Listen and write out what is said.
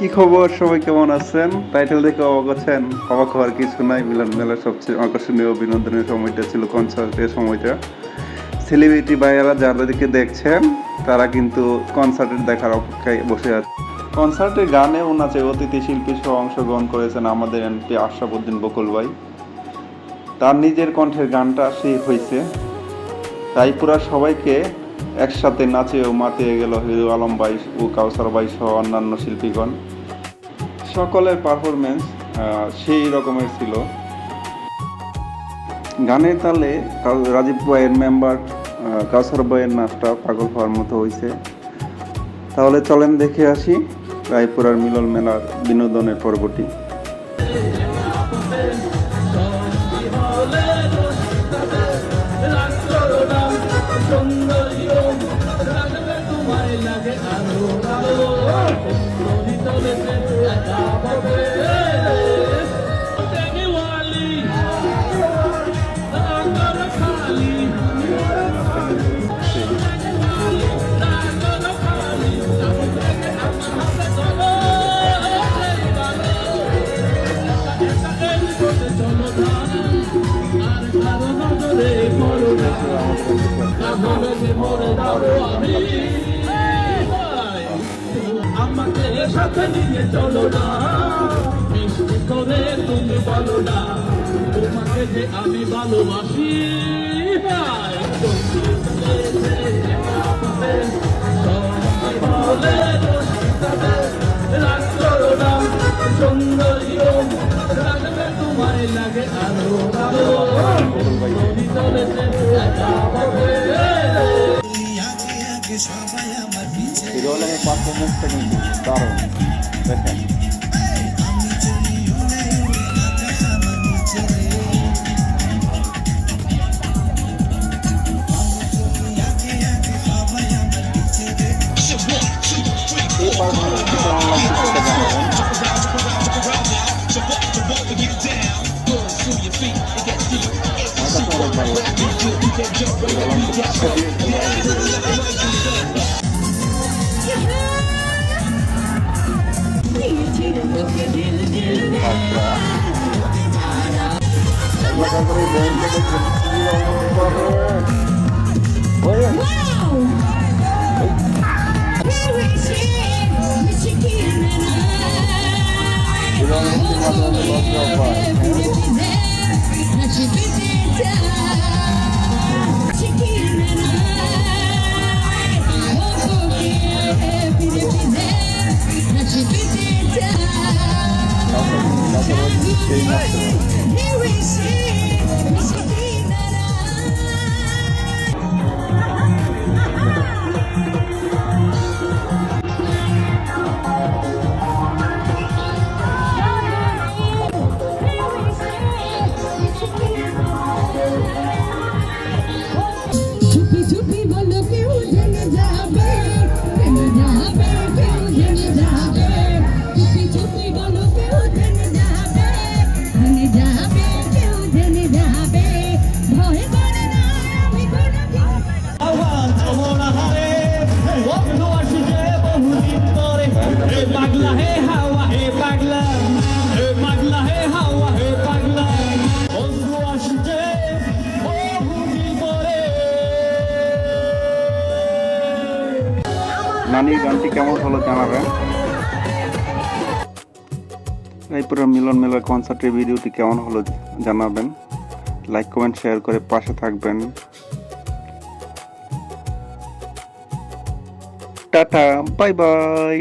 কি খবর, সবাই কেমন আছেন? টাইটেল দেখে অবাক আছেন? অবাক হওয়ার কিছু নাই। মিলন মেলার সবচেয়ে আকর্ষণীয় বিনোদনের সময়টা ছিল কনসার্টের সময়টা। সেলিব্রিটি ভাইয়ারা যাদেরকে দেখছেন তারা কিন্তু কনসার্টের দেখার অপেক্ষায় বসে আছে। কনসার্টে গানে ও নাচে অতিথি শিল্পী সহ অংশগ্রহণ করেছেন আমাদের এমপি আশরাফুদ্দিন বকুল ভাই। তার নিজের কণ্ঠের গানটা সেই হয়েছে, তাই পুরা সবাইকে একসাথে নাচে ও মাতিয়ে গেল হিরো আলম ভাই ও কাউসার ভাই সহ অন্যান্য শিল্পীগণ। সকলের পারফরমেন্স সেই রকমের ছিল। গানের তালে রাজীব ভাইয়ের মেম্বার কাউসার ভাইয়ের নাচটা পাগল হওয়ার মতো হয়েছে। তাহলে চলেন দেখে আসি রায়পুরার মিলন মেলার বিনোদনের পর্বটি। আমাকে সাথে নিয়ে চলো না, মিষ্টি করে তুমি বলো না তোমাকে যে আমি ভালোবাসি। সুন্দরী তোমায় লাগে আরো হিরো আলমের পারফরমেন্সটা কিন্তু দারুণ, দেখেন। এই পারফরমেন্সটা কেমন লাগছে সেটা জানাবেন। আমার কাছে অনেক ভালো নানির গানটি কেমন হলো জানাবেন। রায়পুরা মিলন মেলার কনসার্টের ভিডিওটি কেমন হলো জানাবেন। লাইক কমেন্ট শেয়ার করে পাশে থাকবেন। Tata, bye bye.